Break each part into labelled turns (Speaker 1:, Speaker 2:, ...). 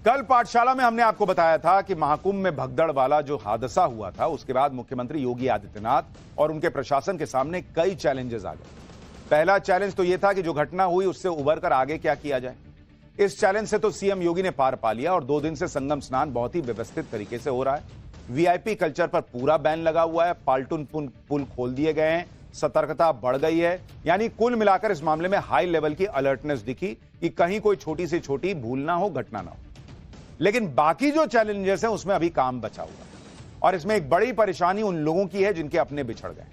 Speaker 1: कल पाठशाला में हमने आपको बताया था कि महाकुंभ में भगदड़ वाला जो हादसा हुआ था, उसके बाद मुख्यमंत्री योगी आदित्यनाथ और उनके प्रशासन के सामने कई चैलेंजेस आ गए। पहला चैलेंज तो यह था कि जो घटना हुई उससे उबर कर आगे क्या किया जाए। इस चैलेंज से तो सीएम योगी ने पार पा लिया और 2 दिन से संगम स्नान बहुत ही व्यवस्थित तरीके से हो रहा है। वीआईपी कल्चर पर पूरा बैन लगा हुआ है, पाल्टून पुल खोल दिए गए हैं, सतर्कता बढ़ गई है। यानी कुल मिलाकर इस मामले में हाई लेवल की अलर्टनेस दिखी कि कहीं कोई छोटी से छोटी भूल ना हो, घटना ना हो। लेकिन बाकी जो चैलेंजेस हैं उसमें अभी काम बचा हुआ है और इसमें एक बड़ी परेशानी उन लोगों की है जिनके अपने बिछड़ गए।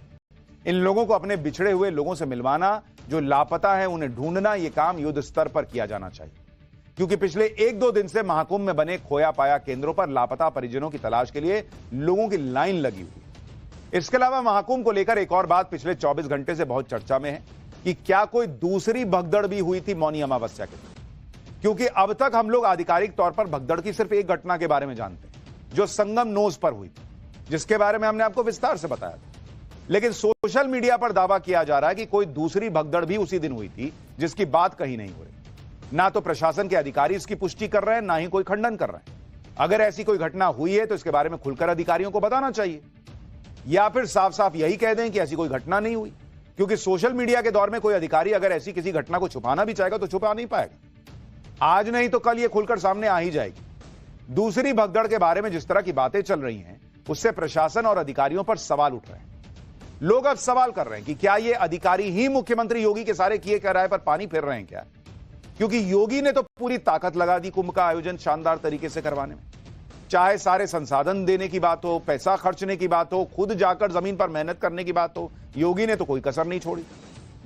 Speaker 1: इन लोगों को अपने बिछड़े हुए लोगों से मिलवाना, जो लापता है उन्हें ढूंढना, यह काम युद्ध स्तर पर किया जाना चाहिए, क्योंकि पिछले 1-2 दिन से महाकुंभ में बने खोया पाया केंद्रों पर लापता परिजनों की तलाश के लिए लोगों की लाइन लगी हुई। इसके अलावा महाकुंभ को लेकर एक और बात पिछले 24 घंटे से बहुत चर्चा में है कि क्या कोई दूसरी भगदड़ भी हुई थी मौनी अमावस्या के दिन, क्योंकि अब तक हम लोग आधिकारिक तौर पर भगदड़ की सिर्फ एक घटना के बारे में जानते हैं, जो संगम नोज पर हुई थी, जिसके बारे में हमने आपको विस्तार से बताया था। लेकिन सोशल मीडिया पर दावा किया जा रहा है कि कोई दूसरी भगदड़ भी उसी दिन हुई थी, जिसकी बात कहीं नहीं हो रही। ना तो प्रशासन के अधिकारी इसकी पुष्टि कर रहे हैं, ना ही कोई खंडन कर रहे हैं। अगर ऐसी कोई घटना हुई है तो इसके बारे में खुलकर अधिकारियों को बताना चाहिए, या फिर साफ साफ यही कह दें कि ऐसी कोई घटना नहीं हुई, क्योंकि सोशल मीडिया के दौर में कोई अधिकारी अगर ऐसी किसी घटना को छुपाना भी चाहेगा तो छुपा नहीं पाएगा। आज नहीं तो कल ये खुलकर सामने आ ही जाएगी। दूसरी भगदड़ के बारे में जिस तरह की बातें चल रही हैं, उससे प्रशासन और अधिकारियों पर सवाल उठ रहे हैं। लोग अब सवाल कर रहे हैं कि क्या ये अधिकारी ही मुख्यमंत्री योगी के सारे किए कराए पर पानी फेर रहे हैं क्या? क्योंकि योगी ने तो पूरी ताकत लगा दी कुंभ का आयोजन शानदार तरीके से करवाने में। चाहे सारे संसाधन देने की बात हो, पैसा खर्चने की बात हो, खुद जाकर जमीन पर मेहनत करने की बात हो, योगी ने तो कोई कसर नहीं छोड़ी।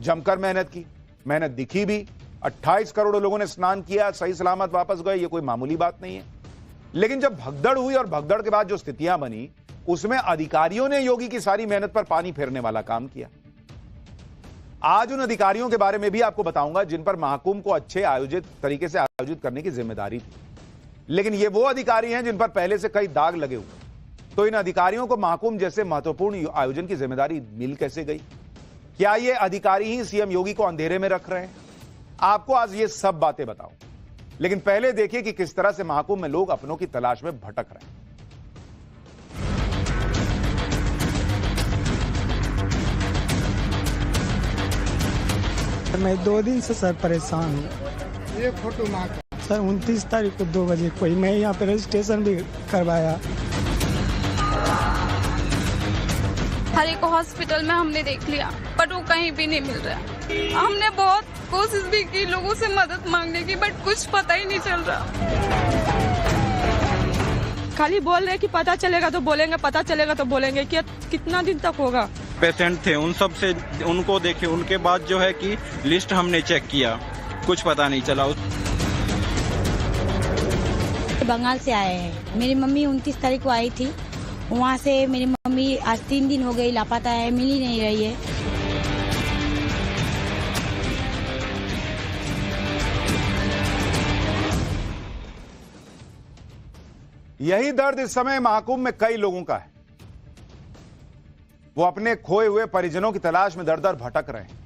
Speaker 1: जमकर मेहनत की, मेहनत दिखी भी। 28 करोड़ लोगों ने स्नान किया, सही सलामत वापस गए, ये कोई मामूली बात नहीं है। लेकिन जब भगदड़ हुई और भगदड़ के बाद जो स्थितियां बनी, उसमें अधिकारियों ने योगी की सारी मेहनत पर पानी फेरने वाला काम किया। आज उन अधिकारियों के बारे में भी आपको बताऊंगा जिन पर महाकुंभ को अच्छे तरीके से आयोजित करने की जिम्मेदारी थी। लेकिन ये वो अधिकारी हैं जिन पर पहले से कई दाग लगे हुए। तो इन अधिकारियों को महाकुंभ जैसे महत्वपूर्ण आयोजन की जिम्मेदारी मिल कैसे गई? क्या ये अधिकारी ही सीएम योगी को अंधेरे में रख रहे हैं? आपको आज ये सब बातें बताऊं, लेकिन पहले देखिए कि किस तरह से महाकुंभ में लोग अपनों की तलाश में भटक रहे हैं।
Speaker 2: मैं 2 दिन से सर परेशान हूँ।
Speaker 3: ये फोटो मार
Speaker 2: सर 29 तारीख को 2 बजे कोई, मैं यहाँ पे रजिस्ट्रेशन भी करवाया।
Speaker 4: हर एक हॉस्पिटल में हमने देख लिया, बट वो कहीं भी नहीं मिल रहा। हमने बहुत कोशिश भी की लोगों से मदद मांगने की, बट कुछ पता ही नहीं चल रहा।
Speaker 5: खाली बोल रहे कि पता चलेगा तो बोलेंगे, पता चलेगा तो बोलेंगे। कि कितना दिन तक होगा?
Speaker 6: पेशेंट थे, उन सब से उनको देखे, उनके बाद जो है कि लिस्ट हमने चेक किया, कुछ पता नहीं चला।
Speaker 7: बंगाल से आए हैं। मेरी मम्मी 29 तारीख को आई थी, वहाँ से मेरी मम्मी आज 3 दिन हो गई लापता है, मिल ही नहीं रही है।
Speaker 1: यही दर्द इस समय महाकुंभ में कई लोगों का है। वो अपने खोए हुए परिजनों की तलाश में दर दर भटक रहे हैं।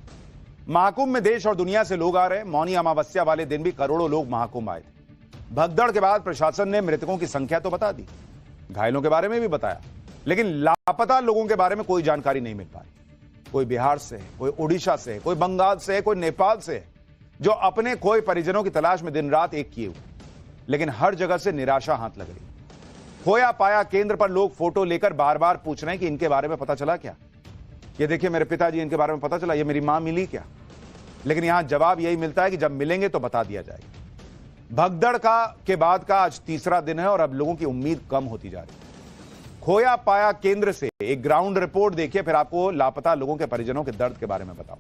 Speaker 1: महाकुंभ में देश और दुनिया से लोग आ रहे हैं। मौनी अमावस्या वाले दिन भी करोड़ों लोग महाकुंभ आए थे। भगदड़ के बाद प्रशासन ने मृतकों की संख्या तो बता दी, घायलों के बारे में भी बताया, लेकिन लापता लोगों के बारे में कोई जानकारी नहीं मिल पा रही। कोई बिहार से है, कोई उड़ीसा से है, कोई बंगाल से है, कोई नेपाल से है, जो अपने खोए परिजनों की तलाश में दिन रात एक किए हुए, लेकिन हर जगह से निराशा हाथ लग रही। खोया पाया केंद्र पर लोग फोटो लेकर बार बार पूछ रहे हैं कि इनके बारे में पता चला क्या? ये देखिए मेरे पिताजी, इनके बारे में पता चला? ये मेरी मां मिली क्या? लेकिन यहां जवाब यही मिलता है कि जब मिलेंगे तो बता दिया जाएगा। भगदड़ के बाद का आज तीसरा दिन है और अब लोगों की उम्मीद कम होती जा रही है। खोया पाया केंद्र से एक ग्राउंड रिपोर्ट देखिए, फिर आपको लापता लोगों के परिजनों के दर्द के बारे में बताऊं।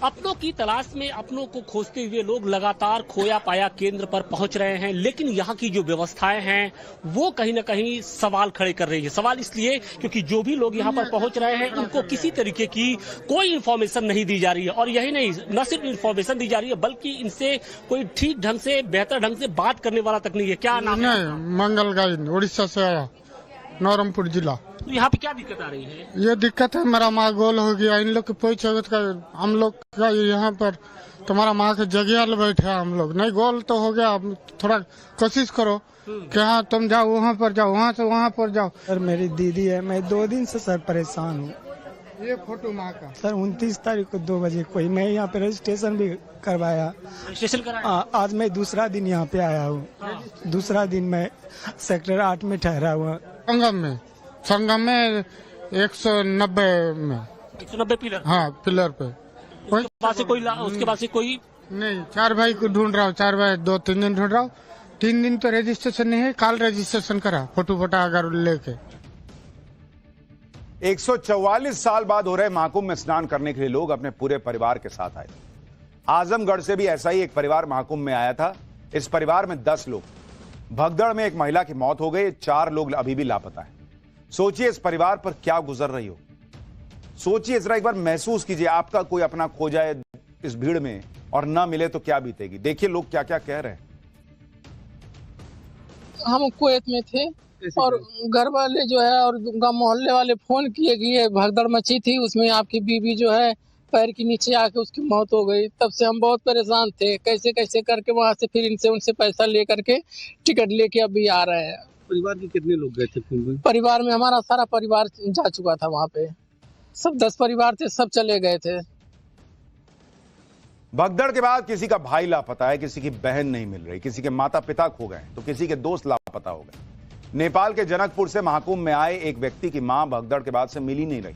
Speaker 8: अपनों की तलाश में अपनों को खोजते हुए लोग लगातार खोया पाया केंद्र पर पहुंच रहे हैं, लेकिन यहाँ की जो व्यवस्थाएं हैं वो कहीं न कहीं सवाल खड़े कर रही है। सवाल इसलिए क्योंकि जो भी लोग यहाँ पर पहुंच रहे हैं उनको किसी तरीके की कोई इन्फॉर्मेशन नहीं दी जा रही है। और यही नहीं, न सिर्फ इन्फॉर्मेशन दी जा रही है बल्कि इनसे कोई ठीक ढंग से, बेहतर ढंग से बात करने वाला तक नहीं है। क्या नाम है?
Speaker 3: मंगल गाइड, उड़ीसा से आया। नवरंगपुर जिला।
Speaker 8: तो यहाँ पे क्या दिक्कत आ रही है?
Speaker 3: ये दिक्कत है, मेरा माँ गोल हो गया, इन लोग की पूछ का हम लोग का यहाँ पर तुम्हारा माँ के जगह बैठे हम लोग नहीं, गोल तो हो गया, थोड़ा कोशिश करो कि हाँ तुम जाओ वहाँ पर जाओ, वहाँ से वहाँ पर जाओ।
Speaker 2: सर मेरी दीदी है, मैं 2 दिन से सर परेशान हूँ।
Speaker 3: ये फोटो माँ का
Speaker 2: सर 29 तारीख को 2 बजे कोई, मैं यहाँ पे रजिस्ट्रेशन भी करवाया।
Speaker 8: रजिस्ट्रेशन कराया?
Speaker 2: आज मैं दूसरा दिन यहाँ पे आया हूँ। दूसरा दिन मैं सेक्टर 8 में ठहरा हुआ।
Speaker 3: संगम में 190 में
Speaker 8: 190 पिलर।
Speaker 3: हाँ पिलर पे।
Speaker 8: उसके बाद से कोई
Speaker 3: नहीं, 4 भाई को ढूंढ रहा हूँ, 4 भाई 2-3 दिन ढूंढ रहा हूँ। 3 दिन तो रजिस्ट्रेशन नहीं है, कल रजिस्ट्रेशन करा, फोटो अगर लेके।
Speaker 1: 144 साल बाद हो रहे महाकुंभ में स्नान करने के लिए लोग अपने पूरे परिवार के साथ आए। आजमगढ़ से भी ऐसा ही एक परिवार महाकुंभ में आया था। इस परिवार में 10 लोग। भगदड़ में एक महिला की मौत हो गई, 4 लोग अभी भी लापता हैं। सोचिए इस परिवार पर क्या गुजर रही हो। सोचिए जरा, एक बार महसूस कीजिए, आपका कोई अपना खो जाए इस भीड़ में और ना मिले तो क्या बीतेगी। देखिए लोग क्या क्या कह रहे हैं।
Speaker 9: हम कुवैत में थे और घर वाले जो है और मोहल्ले वाले फोन किए कि ये भगदड़ मची थी, उसमें आपकी बीवी जो है पैर के नीचे आके उसकी मौत हो गई। तब से हम बहुत परेशान थे, कैसे कैसे करके वहां से फिर इनसे उनसे पैसा ले करके टिकट लेके अभी आ रहे हैं।
Speaker 10: परिवार के कितने लोग गए थे कुंभ में?
Speaker 9: परिवार में हमारा सारा परिवार जा चुका था वहाँ पे, सब 10 परिवार थे, सब चले गए थे।
Speaker 1: भगदड़ के बाद किसी का भाई लापता है, किसी की बहन नहीं मिल रही, किसी के माता पिता खो गए तो किसी के दोस्त लापता हो गए। नेपाल के जनकपुर से महाकुंभ में आए एक व्यक्ति की मां भगदड़ के बाद से मिल ही नहीं रही।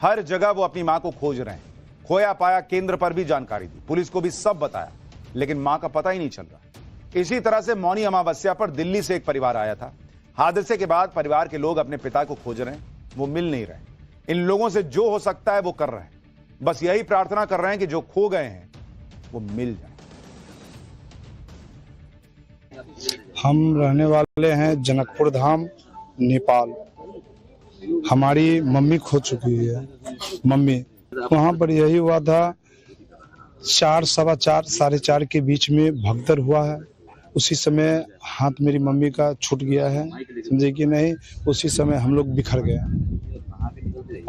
Speaker 1: हर जगह वो अपनी मां को खोज रहे हैं। खोया पाया केंद्र पर भी जानकारी दी, पुलिस को भी सब बताया, लेकिन मां का पता ही नहीं चल रहा। इसी तरह से मौनी अमावस्या पर दिल्ली से एक परिवार आया था। हादसे के बाद परिवार के लोग अपने पिता को खोज रहे हैं, वो मिल नहीं रहे। इन लोगों से जो हो सकता है वो कर रहे हैं। बस यही प्रार्थना कर रहे हैं कि जो खो गए हैं वो मिल जाए।
Speaker 11: हम रहने वाले हैं जनकपुर धाम, नेपाल। हमारी मम्मी खो चुकी है। मम्मी वहां पर यही हुआ था, 4, 4:15, 4:30 के बीच में भगदड़ हुआ है। उसी समय हाथ मेरी मम्मी का छूट गया है, समझे कि नहीं। उसी समय हम लोग बिखर गए।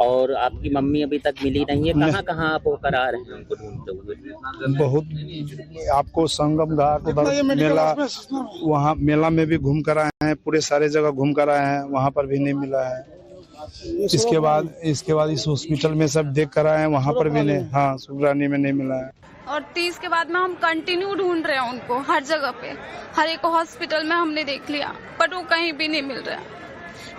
Speaker 12: और आपकी मम्मी अभी तक मिली नहीं है? कहाँ कहाँ आप होकर आ रहे हैं उनको ढूंढते हुए?
Speaker 11: बहुत, आपको संगम घाट, उधर मेला, वहाँ मेला में भी घूम कर आए हैं, पूरे सारे जगह घूम कर आए हैं, वहाँ पर भी नहीं मिला है। इसके बाद इस हॉस्पिटल में सब देख कर आए हैं, वहाँ पर भी नहीं। हाँ, सुब्रानी में नहीं मिला है।
Speaker 4: और 30 के बाद में हम कंटिन्यू ढूंढ रहे हैं उनको, हर जगह पे, हर एक हॉस्पिटल में हमने देख लिया, बट वो कहीं भी नहीं मिल रहा है।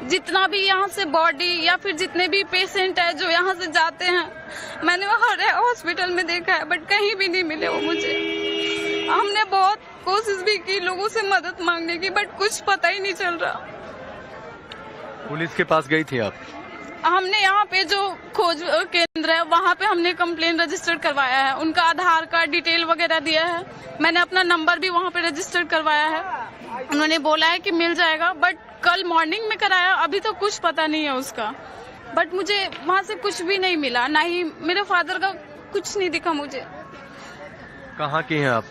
Speaker 4: जितना भी यहाँ से बॉडी या फिर जितने भी पेशेंट है जो यहाँ से जाते हैं, मैंने वो हर हॉस्पिटल में देखा है, बट कहीं भी नहीं मिले वो मुझे। हमने बहुत कोशिश भी की लोगों से मदद मांगने की, बट कुछ पता ही नहीं चल रहा।
Speaker 10: पुलिस के पास गई थी आप?
Speaker 4: हमने यहाँ पे जो खोज केंद्र है वहाँ पे हमने कंप्लेन रजिस्टर करवाया है, उनका आधार कार्ड डिटेल वगैरह दिया है, मैंने अपना नंबर भी वहाँ पे रजिस्टर करवाया है। उन्होंने बोला है कि मिल जाएगा, बट कल मॉर्निंग में कराया, अभी तो कुछ पता नहीं है उसका। बट मुझे वहाँ से कुछ भी नहीं मिला, ना ही मेरे फादर का कुछ नहीं दिखा मुझे।
Speaker 10: कहाँ की हैं आप?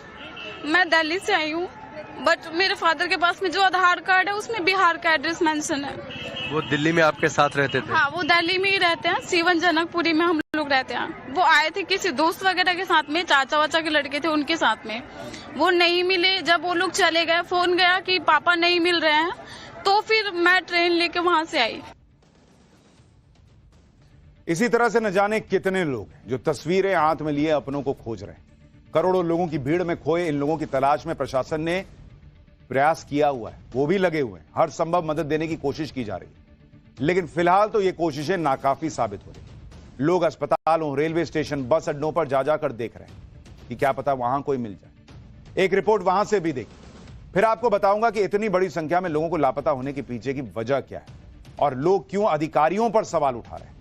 Speaker 4: मैं दिल्ली से आई हूँ, बट मेरे फादर के पास में जो आधार कार्ड है उसमें बिहार का एड्रेस मेंशन है।
Speaker 10: वो दिल्ली में आपके साथ रहते थे?
Speaker 4: हाँ, वो दिल्ली में ही रहते हैं, सीवन जनकपुरी में हम लोग रहते हैं। वो आए थे किसी दोस्त वगैरह के साथ में, चाचा वाचा के लड़के थे उनके साथ में, वो नहीं मिले। जब वो लोग चले गए, फोन गया कि पापा नहीं मिल रहे हैं, तो फिर मैं ट्रेन लेके वहाँ से आई।
Speaker 1: इसी तरह से न जाने कितने लोग जो तस्वीरें हाथ में लिए अपनों को खोज रहे हैं। करोड़ों लोगों की भीड़ में खोए इन लोगों की तलाश में प्रशासन ने प्रयास किया हुआ है, वो भी लगे हुए हैं, हर संभव मदद देने की कोशिश की जा रही है। लेकिन फिलहाल तो ये कोशिशें नाकाफी साबित हो रही। लोग अस्पतालों, रेलवे स्टेशन, बस अड्डों पर जा जाकर देख रहे हैं कि क्या पता वहां कोई मिल जाए। एक रिपोर्ट वहां से भी देखी, फिर आपको बताऊंगा कि इतनी बड़ी संख्या में लोगों को लापता होने के पीछे की वजह क्या है और लोग क्यों अधिकारियों पर सवाल उठा रहे हैं।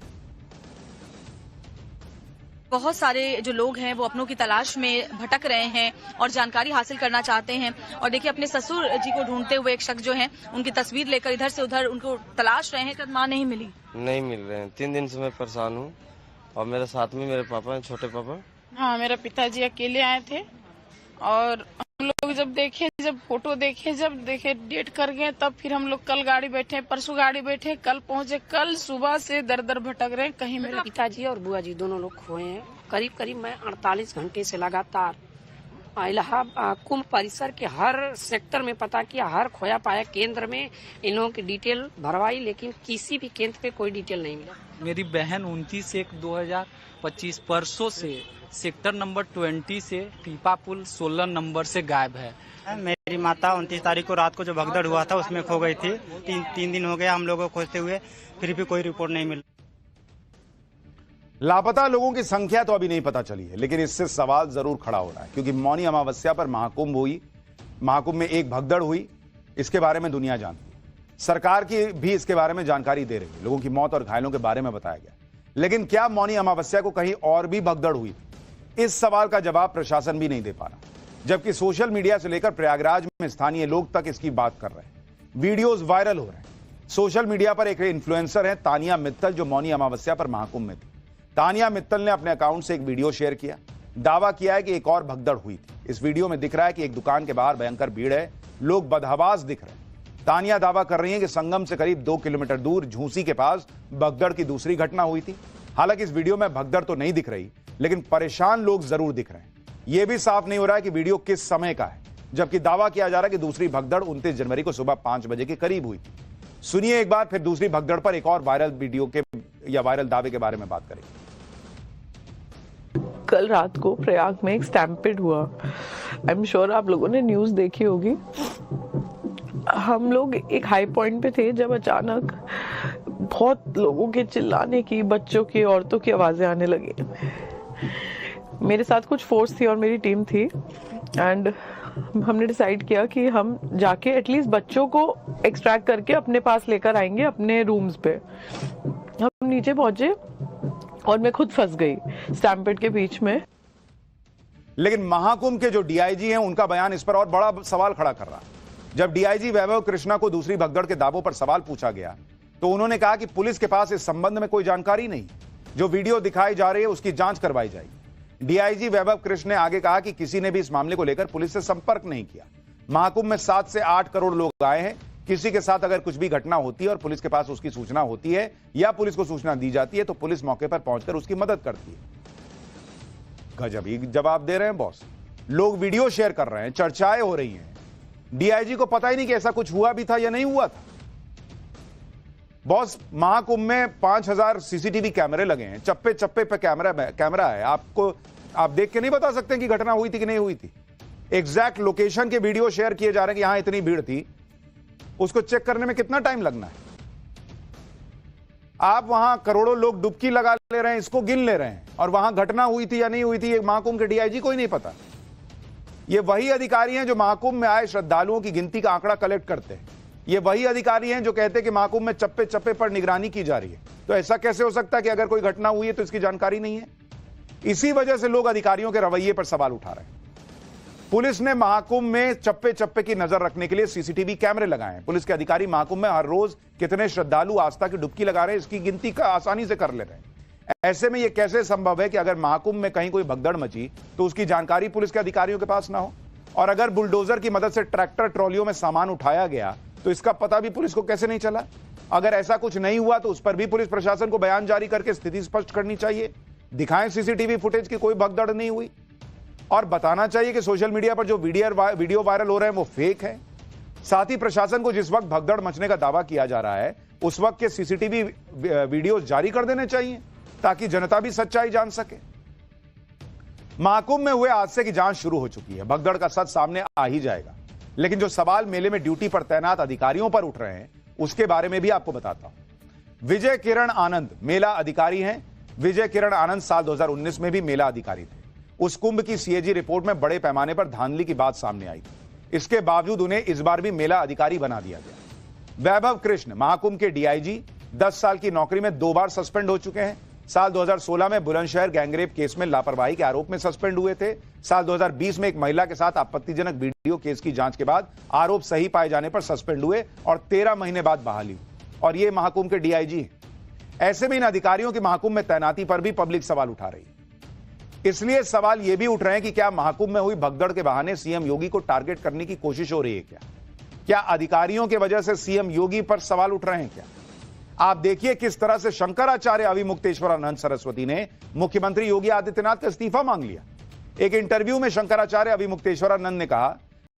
Speaker 13: बहुत सारे जो लोग हैं वो अपनों की तलाश में भटक रहे हैं और जानकारी हासिल करना चाहते हैं। और देखिए, अपने ससुर जी को ढूंढते हुए एक शख्स जो है, उनकी तस्वीर लेकर इधर से उधर उनको तलाश रहे हैं। मां नहीं मिली,
Speaker 14: नहीं मिल रहे हैं। 3 दिन से मैं परेशान हूँ और मेरे साथ में मेरे पापा हैं, छोटे पापा।
Speaker 15: हाँ, मेरे पिताजी अकेले आए थे और हम लोग
Speaker 4: जब फोटो देखे, जब देखे डेट कर गए, तब फिर हम लोग कल गाड़ी बैठे, परसों गाड़ी बैठे, कल पहुंचे। कल सुबह से दर दर भटक रहे हैं। कहीं
Speaker 15: मेरे पिताजी और बुआ जी दोनों लोग खोए हैं। करीब मैं 48 घंटे से लगातार इलाहाबाद कुंभ परिसर के हर सेक्टर में पता किया, हर खोया पाया केंद्र में इन लोगों की डिटेल भरवाई, लेकिन किसी भी केंद्र पे कोई डिटेल नहीं मिला।
Speaker 16: मेरी बहन 29/1/2025 परसों से सेक्टर नंबर 20 से पीपा पुल 16 नंबर से गायब है।
Speaker 17: मेरी माता 29 तारीख को रात को जो भगदड़ हुआ था उसमें खो गई थी। तीन दिन हो गया हम लोगों को खोजते हुए, फिर भी कोई रिपोर्ट नहीं मिली।
Speaker 1: लापता लोगों की संख्या तो अभी नहीं पता चली है, लेकिन इससे सवाल जरूर खड़ा हो रहा है, क्योंकि मौनी अमावस्या पर महाकुंभ हुई, महाकुंभ में एक भगदड़ हुई, इसके बारे में दुनिया जानती है। सरकार की भी इसके बारे में जानकारी दे रही है, लोगों की मौत और घायलों के बारे में बताया गया। लेकिन क्या मौनी अमावस्या को कहीं और भी भगदड़ हुई? इस सवाल का जवाब प्रशासन भी नहीं दे पा रहा, जबकि सोशल मीडिया से लेकर प्रयागराज में स्थानीय लोग तक इसकी बात कर रहे हैं। वीडियोस वायरल हो रहे हैं। सोशल मीडिया पर एक इन्फ्लुएंसर है तानिया मित्तल, जो मौनी अमावस्या पर महाकुंभ में थी। तानिया मित्तल ने अपने अकाउंट से एक वीडियो शेयर किया, दावा किया है कि एक और भगदड़ हुई थी। इस वीडियो में दिख रहा है कि एक दुकान के बाहर भयंकर भीड़ है, लोग बदहवास दिख रहे हैं। तानिया दावा कर रही है कि संगम से करीब 2 किलोमीटर दूर झूसी के पास भगदड़ की दूसरी घटना हुई थी। हालांकि इस वीडियो में भगदड़ तो नहीं दिख रही, लेकिन परेशान लोग जरूर दिख रहे हैं। यह भी साफ नहीं हो रहा है कि वीडियो किस समय का है, जबकि दावा किया जा रहा है कि दूसरी भगदड़ 29 जनवरी को सुबह 5 बजे के करीब हुई थी। सुनिए एक बार फिर दूसरी भगदड़ पर एक और वायरल वीडियो के या वायरल दावे के बारे में बात करेंगे।
Speaker 18: कल रात को प्रयाग में एक स्टैम्पेड हुआ। आई एम श्योर आप लोगों ने न्यूज देखी होगी। हम लोग एक हाई पॉइंट पे थे जब अचानक बहुत लोगों के चिल्लाने की, बच्चों की, औरतों की आवाजें आने लगी। मेरे साथ कुछ फोर्स थी और मेरी टीम थी, एंड हमने डिसाइड किया कि हम जाके एटलीस्ट बच्चों को एक्सट्रैक्ट करके अपने पास लेकर आएंगे अपने रूम्स पे। हम नीचे पहुंचे और मैं खुद फंस गई स्टैम्पेड के बीच में।
Speaker 1: लेकिन महाकुंभ के जो डीआईजी हैं, उनका बयान इस पर और बड़ा सवाल खड़ा कर रहा है। जब डीआईजी वैभव कृष्णा को दूसरी भगदड़ के दावों पर सवाल पूछा गया, तो उन्होंने कहा कि पुलिस के पास इस संबंध में कोई जानकारी नहीं, जो वीडियो दिखाई जा रही है उसकी जांच करवाई जाएगी। डीआईजी वैभव कृष्ण ने आगे कहा कि किसी ने भी इस मामले को लेकर पुलिस से संपर्क नहीं किया। महाकुंभ में 7 से 8 करोड़ लोग आए हैं। किसी के साथ अगर कुछ भी घटना होती है और पुलिस के पास उसकी सूचना होती है या पुलिस को सूचना दी जाती है, तो पुलिस मौके पर पहुंचकर उसकी मदद करती है। गजब ही जवाब दे रहे हैं बॉस। लोग वीडियो शेयर कर रहे हैं, चर्चाएं हो रही हैं। डीआईजी को पता ही नहीं कि ऐसा कुछ हुआ भी था या नहीं हुआ था। बॉस, महाकुंभ में 5000 सीसीटीवी कैमरे लगे हैं, चप्पे चप्पे पे कैमरा है। आप देख के नहीं बता सकते कि घटना हुई थी कि नहीं हुई थी। एग्जैक्ट लोकेशन के वीडियो शेयर किए जा रहे हैं कि यहां इतनी भीड़ थी, उसको चेक करने में कितना टाइम लगना है। आप वहां करोड़ों लोग डुबकी लगा ले रहे हैं, इसको गिन ले रहे हैं, और वहां घटना हुई थी या नहीं हुई थी ये महाकुंभ के डीआईजी को ही नहीं पता। ये वही अधिकारी हैं जो महाकुंभ में आए श्रद्धालुओं की गिनती का आंकड़ा कलेक्ट करते हैं। ये वही अधिकारी हैं जो कहते हैं कि महाकुंभ में चप्पे चप्पे पर निगरानी की जा रही है। तो ऐसा कैसे हो सकता है कि अगर कोई घटना हुई है तो इसकी जानकारी नहीं है? इसी वजह से लोग अधिकारियों के रवैये पर सवाल उठा रहे हैं। पुलिस ने महाकुंभ में चप्पे चप्पे की नजर रखने के लिए सीसीटीवी कैमरे लगाए हैं। पुलिस के अधिकारी महाकुंभ में हर रोज कितने श्रद्धालु आस्था की डुबकी लगा रहे हैं, इसकी गिनती का आसानी से कर ले रहे हैं। ऐसे में यह कैसे संभव है कि अगर महाकुंभ में कहीं कोई भगदड़ मची तो उसकी जानकारी पुलिस के अधिकारियों के पास ना हो? और अगर बुलडोजर की मदद से ट्रैक्टर ट्रॉलियों में सामान उठाया गया तो इसका पता भी पुलिस को कैसे नहीं चला? अगर ऐसा कुछ नहीं हुआ तो उस पर भी पुलिस प्रशासन को बयान जारी करके स्थिति स्पष्ट करनी चाहिए। दिखाएं सीसीटीवी फुटेज की कोई भगदड़ नहीं हुई, और बताना चाहिए कि सोशल मीडिया पर जो वीडियो वायरल हो रहे हैं वो फेक है। साथ ही प्रशासन को जिस वक्त भगदड़ मचने का दावा किया जा रहा है उस वक्त के सीसीटीवी वीडियो जारी कर देने चाहिए ताकि जनता भी सच्चाई जान सके। महाकुंभ में हुए हादसे की जांच शुरू हो चुकी है। भगदड़ का सच सामने आ ही जाएगा, लेकिन जो सवाल मेले में ड्यूटी पर तैनात अधिकारियों पर उठ रहे हैं उसके बारे में भी आपको बताता हूं। विजय किरण आनंद मेला अधिकारी हैं। विजय किरण आनंद साल 2019 में भी मेला अधिकारी थे। उस कुंभ की सीएजी रिपोर्ट में बड़े पैमाने पर धांधली की बात सामने आई थी। इसके बावजूद उन्हें इस बार भी मेला अधिकारी बना दिया गया। वैभव कृष्ण महाकुंभ के डीआईजी 10 साल की नौकरी में 2 बार सस्पेंड हो चुके हैं। साल 2016 में बुलंदशहर गैंगरेप केस में लापरवाही के आरोप में सस्पेंड हुए थे। साल 2020 में एक महिला के साथ आपत्तिजनक वीडियो केस की जांच के बाद आरोप सही पाए जाने पर सस्पेंड हुए और 13 महीने बाद बहाली हुई। और ये महाकुंभ के डीआईजी हैं। ऐसे में इन अधिकारियों की महाकुंभ में तैनाती पर भी पब्लिक सवाल उठा रही है। इसलिए सवाल यह भी उठ रहे हैं कि क्या महाकुंभ में हुई भगदड़ के बहाने सीएम योगी को टारगेट करने की कोशिश हो रही है क्या अधिकारियों की वजह से सीएम योगी पर सवाल उठ रहे हैं क्या? आप देखिए किस तरह से शंकराचार्य अविमुक्तेश्वरानंद सरस्वती ने मुख्यमंत्री योगी आदित्यनाथ का इस्तीफा मांग लिया। एक इंटरव्यू में शंकराचार्य अविमुक्तेश्वरानंद ने कहा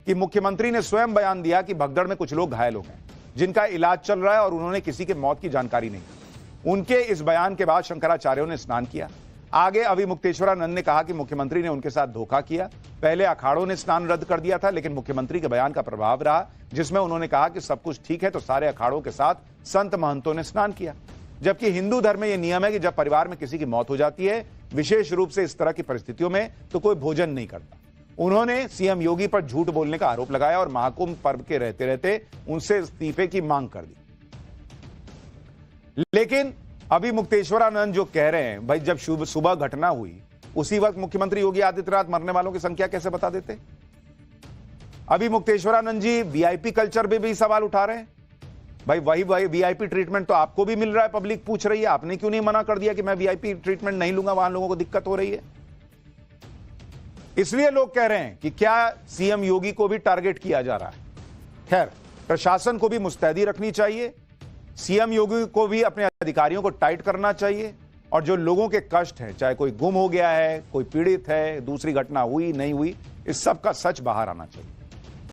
Speaker 1: कि मुख्यमंत्री ने स्वयं बयान दिया कि भगदड़ में कुछ लोग घायल हो गए जिनका इलाज चल रहा है और उन्होंने किसी के मौत की जानकारी नहीं। उनके इस बयान के बाद शंकराचार्यों ने स्नान किया। आगे अविमुक्तेश्वरानंद ने कहा कि मुख्यमंत्री ने उनके साथ धोखा किया। पहले अखाड़ों ने स्नान रद्द कर दिया था, लेकिन मुख्यमंत्री के बयान का प्रभाव रहा जिसमें उन्होंने कहा कि सब कुछ ठीक है, तो सारे अखाड़ों के साथ संत महंतों ने स्नान किया। जबकि हिंदू धर्म में यह नियम है कि जब परिवार में किसी की मौत हो जाती है, विशेष रूप से इस तरह की परिस्थितियों में, तो कोई भोजन नहीं करता। उन्होंने सीएम योगी पर झूठ बोलने का आरोप लगाया और महाकुंभ पर्व के रहते रहते उनसे इस्तीफे की मांग कर दी। लेकिन अविमुक्तेश्वरानंद जो कह रहे हैं, भाई जब सुबह घटना हुई उसी वक्त मुख्यमंत्री योगी आदित्यनाथ मरने वालों की संख्या कैसे बता देते? अविमुक्तेश्वरानंद जी वीआईपी कल्चर पे भी सवाल उठा रहे हैं। भाई वही वीआईपी ट्रीटमेंट तो आपको भी मिल रहा है, पब्लिक पूछ रही है, आपने क्यों नहीं मना कर दिया कि मैं वीआईपी ट्रीटमेंट नहीं लूंगा, वहां लोगों को दिक्कत हो रही है। इसलिए लोग कह रहे हैं कि क्या सीएम योगी को भी टारगेट किया जा रहा है। खैर, प्रशासन को भी मुस्तैदी रखनी चाहिए, सीएम योगी को भी अपने अधिकारियों को टाइट करना चाहिए और जो लोगों के कष्ट हैं, चाहे कोई गुम हो गया है, कोई पीड़ित है, दूसरी घटना हुई नहीं हुई, इस सब का सच बाहर आना चाहिए।